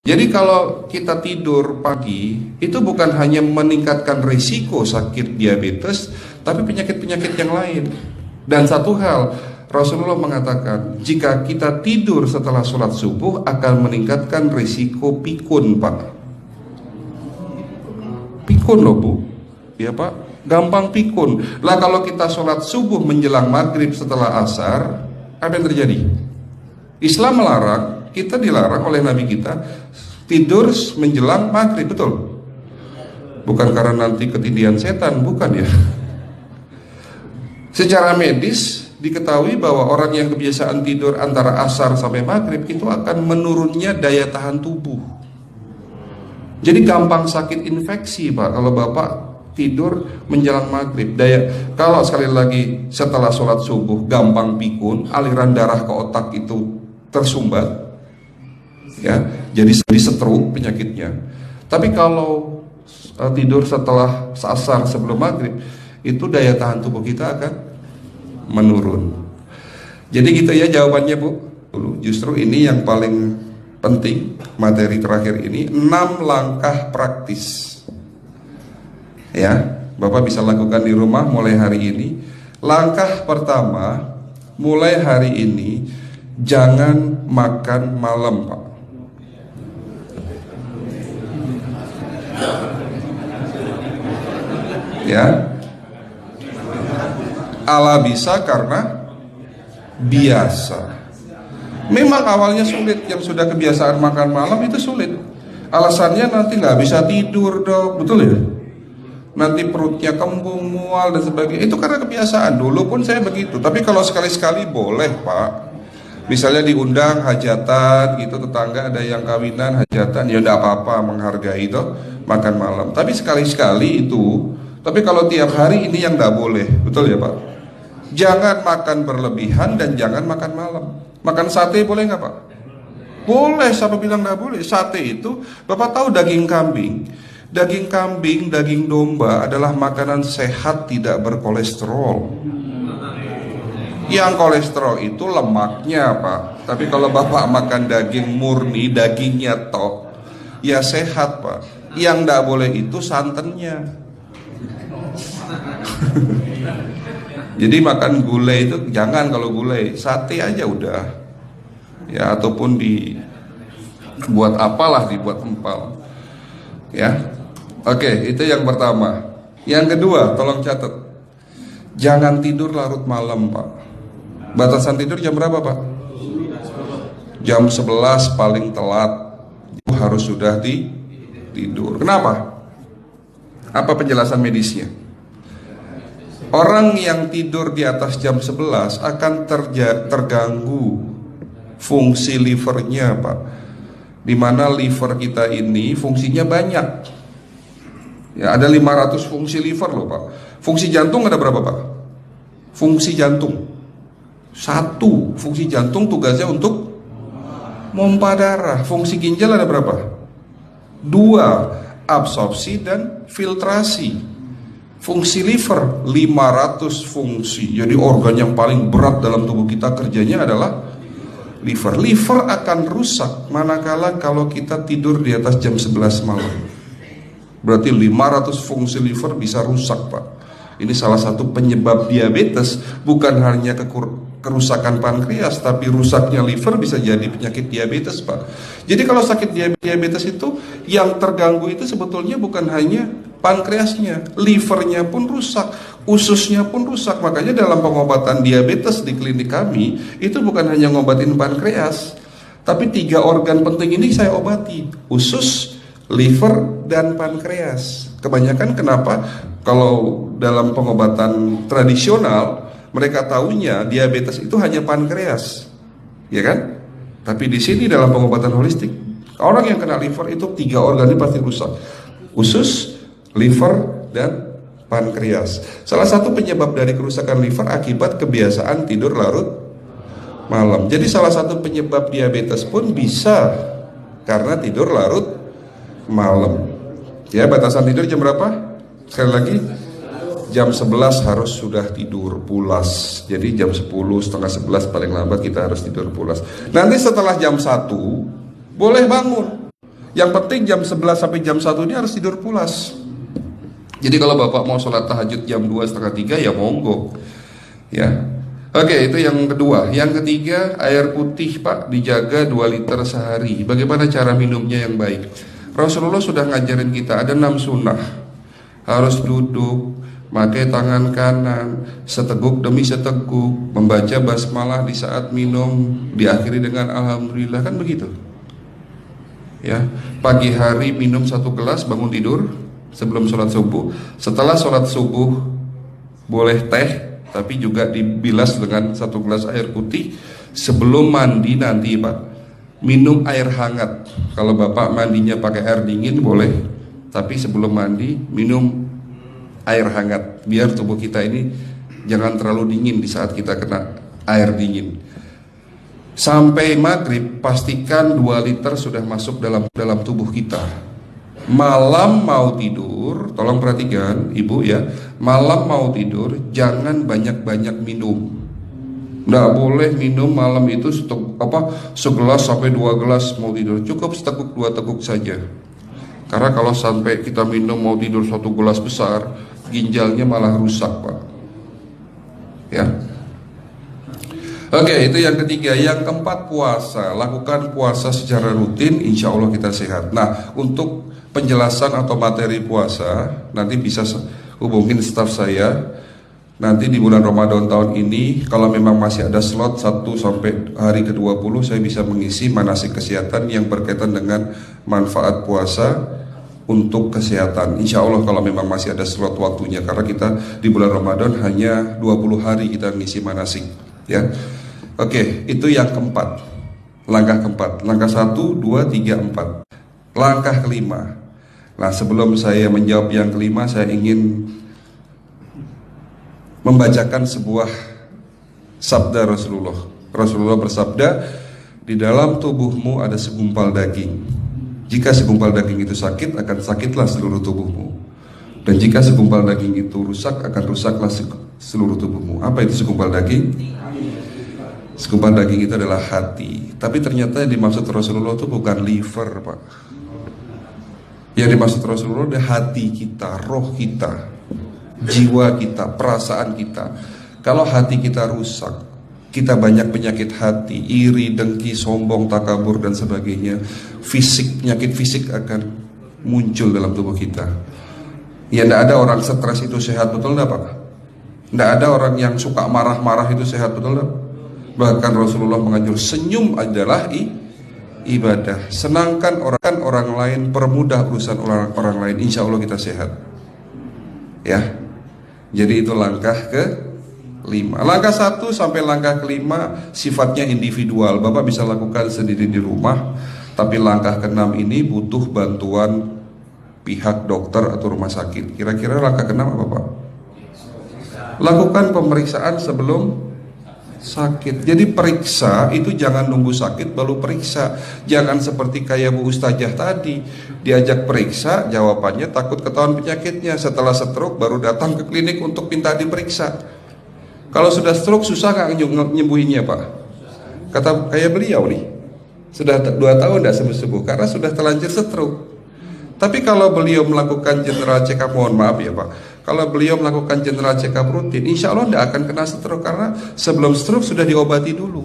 Jadi kalau kita tidur pagi, itu bukan hanya meningkatkan risiko sakit diabetes, tapi penyakit-penyakit yang lain. Dan satu hal, Rasulullah mengatakan, jika kita tidur setelah sholat subuh akan meningkatkan risiko pikun, Pak. Pikun loh, Bu. Ya, Pak. Gampang pikun. Lah kalau kita sholat subuh menjelang maghrib setelah asar, apa yang terjadi? Islam melarang, kita dilarang oleh Nabi kita tidur menjelang maghrib, betul? Bukan karena nanti ketindihan setan, bukan ya. Secara medis diketahui bahwa orang yang kebiasaan tidur antara asar sampai maghrib itu akan menurunnya daya tahan tubuh. Jadi gampang sakit infeksi, Pak, kalau Bapak tidur menjelang maghrib. Kalau sekali lagi setelah sholat subuh gampang pikun, aliran darah ke otak itu tersumbat, ya, jadi stroke penyakitnya. Tapi kalau tidur setelah asar sebelum maghrib, itu daya tahan tubuh kita akan menurun. Jadi gitu ya jawabannya, Bu. Justru ini yang paling penting, materi terakhir ini 6 langkah praktis. Ya, Bapak bisa lakukan di rumah mulai hari ini. Langkah pertama, mulai hari ini jangan makan malam, Pak. Ya, ala bisa karena biasa. Memang awalnya sulit, yang sudah kebiasaan makan malam itu sulit. Alasannya nanti nggak bisa tidur, Dok, betul ya? Nanti perutnya kembung, mual dan sebagainya. Itu karena kebiasaan. Dulu pun saya begitu. Tapi kalau sekali-sekali boleh, Pak. Misalnya diundang hajatan gitu, tetangga ada yang kawinan, hajatan, ya udah apa-apa, menghargai itu makan malam. Tapi sekali-sekali itu. Tapi kalau tiap hari ini yang nggak boleh, betul ya, Pak? Jangan makan berlebihan dan jangan makan malam. Makan sate boleh nggak, Pak? Boleh, siapa bilang nggak boleh? Sate itu, Bapak tahu daging kambing. Daging kambing, daging domba adalah makanan sehat, tidak berkolesterol. Yang kolesterol itu lemaknya, Pak. Tapi kalau Bapak makan daging murni, dagingnya tok, ya sehat, Pak. Yang nggak boleh itu santannya. Jadi makan gulai itu jangan, kalau gulai, sate aja udah. Ya, ataupun dibuat apalah, dibuat empal. Ya. Oke, itu yang pertama. Yang kedua, tolong catat. Jangan tidur larut malam, Pak. Batasan tidur jam berapa, Pak? Jam 11 paling telat. Harus sudah tidur. Kenapa? Apa penjelasan medisnya? Orang yang tidur di atas jam 11 akan terganggu fungsi livernya, Pak. Dimana liver kita ini fungsinya banyak. Ya, ada 500 fungsi liver loh, Pak. Fungsi jantung ada berapa, Pak? Fungsi jantung 1. Fungsi jantung tugasnya untuk mompa darah. Fungsi ginjal ada berapa? 2. Absorpsi dan filtrasi. Fungsi liver 500 fungsi. Jadi organ yang paling berat dalam tubuh kita kerjanya adalah liver. Liver akan rusak manakala kalau kita tidur di atas jam 11 malam. Berarti 500 fungsi liver bisa rusak, Pak. Ini salah satu penyebab diabetes. Bukan hanya kerusakan pankreas, tapi rusaknya liver bisa jadi penyakit diabetes, Pak. Jadi kalau sakit diabetes itu, yang terganggu itu sebetulnya bukan hanya pankreasnya, livernya pun rusak, ususnya pun rusak. Makanya dalam pengobatan diabetes di klinik kami, itu bukan hanya ngobatin pankreas, tapi 3 organ penting ini saya obati: usus, liver, dan pankreas. Kebanyakan kenapa? Kalau dalam pengobatan tradisional, mereka tahunya diabetes itu hanya pankreas, ya kan? Tapi di sini dalam pengobatan holistik, orang yang kena liver itu 3 organ ini pasti rusak: usus, liver, dan pankreas. Salah satu penyebab dari kerusakan liver akibat kebiasaan tidur larut malam. Jadi salah satu penyebab diabetes pun bisa karena tidur larut malam. Ya, batasan tidur jam berapa? Sekali lagi, jam 11 harus sudah tidur pulas. Jadi jam 10, setengah 11 paling lambat kita harus tidur pulas. Nanti setelah jam 1 boleh bangun. Yang penting jam 11 sampai jam 1 ini harus tidur pulas. Jadi kalau Bapak mau sholat tahajud jam 2 setengah 3 ya monggo. Ya. Oke, itu yang kedua. Yang ketiga, air putih Pak dijaga 2 liter sehari. Bagaimana cara minumnya yang baik? Rasulullah sudah ngajarin kita ada 6 sunnah. Harus duduk, pakai tangan kanan, seteguk demi seteguk, membaca basmalah di saat minum, diakhiri dengan alhamdulillah, kan begitu. Ya, pagi hari minum 1 gelas bangun tidur sebelum sholat subuh. Setelah sholat subuh boleh teh, tapi juga dibilas dengan 1 gelas air putih. Sebelum mandi nanti Pak, minum air hangat. Kalau Bapak mandinya pakai air dingin boleh, tapi sebelum mandi minum air hangat, biar tubuh kita ini jangan terlalu dingin di saat kita kena air dingin. Sampai maghrib pastikan 2 liter sudah masuk dalam tubuh kita. Malam mau tidur, tolong perhatikan Ibu ya, malam mau tidur jangan banyak-banyak minum. Nggak boleh minum malam itu segelas sampai 2 gelas mau tidur, cukup seteguk 2 teguk saja. Karena kalau sampai kita minum mau tidur 1 gelas besar, ginjalnya malah rusak Pak. Ya. Oke, itu yang ketiga. Yang keempat, puasa. Lakukan puasa secara rutin, insya Allah kita sehat. Nah, untuk penjelasan atau materi puasa nanti bisa hubungin staf saya. Nanti di bulan Ramadan tahun ini, kalau memang masih ada slot 1 sampai hari ke-20, saya bisa mengisi manasik kesehatan yang berkaitan dengan manfaat puasa untuk kesehatan. Insya Allah kalau memang masih ada slot waktunya, karena kita di bulan Ramadan hanya 20 hari kita ngisi manasik. Ya, oke, itu yang keempat. Langkah keempat. Langkah 1, 2, 3, 4. Langkah kelima. Nah, sebelum saya menjawab yang kelima, saya ingin membacakan sebuah sabda Rasulullah. Rasulullah bersabda, di dalam tubuhmu ada segumpal daging. Jika segumpal daging itu sakit, akan sakitlah seluruh tubuhmu. Dan jika segumpal daging itu rusak, akan rusaklah seluruh tubuhmu. Apa itu segumpal daging? Segumpal daging itu adalah hati. Tapi ternyata yang dimaksud Rasulullah itu bukan liver Pak. Yang dimaksud Rasulullah adalah hati kita, roh kita, jiwa kita, perasaan kita. Kalau hati kita rusak, kita banyak penyakit hati, iri, dengki, sombong, takabur dan sebagainya. Penyakit fisik akan muncul dalam tubuh kita. Ya, tidak ada orang stres itu sehat, betul enggak Pak? Tidak ada orang yang suka marah-marah itu sehat, betul enggak? Bahkan Rasulullah mengajar senyum adalah ibadah. Senangkan orang lain, permudah urusan orang lain, insya Allah kita sehat. Ya, jadi itu langkah ke-5. Langkah 1 sampai langkah ke-5 sifatnya individual, Bapak bisa lakukan sendiri di rumah. Tapi langkah ke-6 ini butuh bantuan pihak dokter atau rumah sakit. Kira-kira langkah ke-6 apa Pak? Lakukan pemeriksaan sebelum sakit. Jadi periksa itu jangan nunggu sakit baru periksa. Jangan seperti kayak Bu Ustazah tadi, diajak periksa, jawabannya takut ketahuan penyakitnya. Setelah stroke baru datang ke klinik untuk minta diperiksa. Kalau sudah stroke susah nggak nyembuhinnya Pak? Kata kayak beliau nih, sudah 2 tahun tidak sembuh-sembuh karena sudah terlanjur stroke. Tapi kalau beliau melakukan general check up, mohon maaf ya Pak, kalau beliau melakukan general check up rutin, insya Allah tidak akan kena stroke, karena sebelum stroke sudah diobati dulu.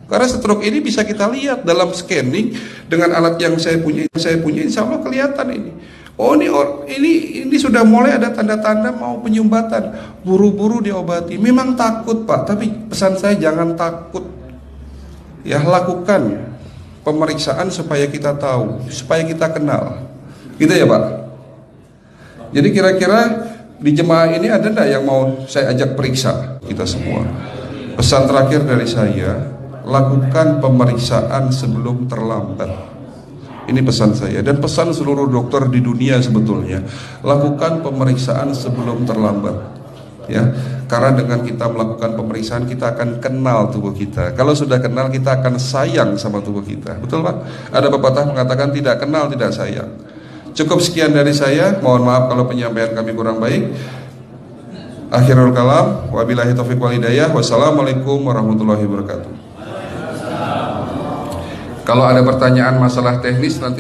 Karena stroke ini bisa kita lihat dalam scanning dengan alat yang saya punya, insya Allah kelihatan ini. Oh, ini sudah mulai ada tanda-tanda mau penyumbatan, buru-buru diobati. Memang takut Pak, tapi pesan saya jangan takut. Ya, lakukan pemeriksaan supaya kita tahu, supaya kita kenal. Gitu ya Pak. Jadi kira-kira di jemaah ini ada enggak yang mau saya ajak periksa kita semua? Pesan terakhir dari saya, lakukan pemeriksaan sebelum terlambat. Ini pesan saya dan pesan seluruh dokter di dunia sebetulnya. Lakukan pemeriksaan sebelum terlambat. Ya, karena dengan kita melakukan pemeriksaan kita akan kenal tubuh kita. Kalau sudah kenal kita akan sayang sama tubuh kita. Betul Pak? Ada pepatah mengatakan tidak kenal tidak sayang. Cukup sekian dari saya. Mohon maaf kalau penyampaian kami kurang baik. Akhirul kalam, wabillahi taufiq wal hidayah. Wassalamualaikum warahmatullahi wabarakatuh. Kalau ada pertanyaan masalah teknis nanti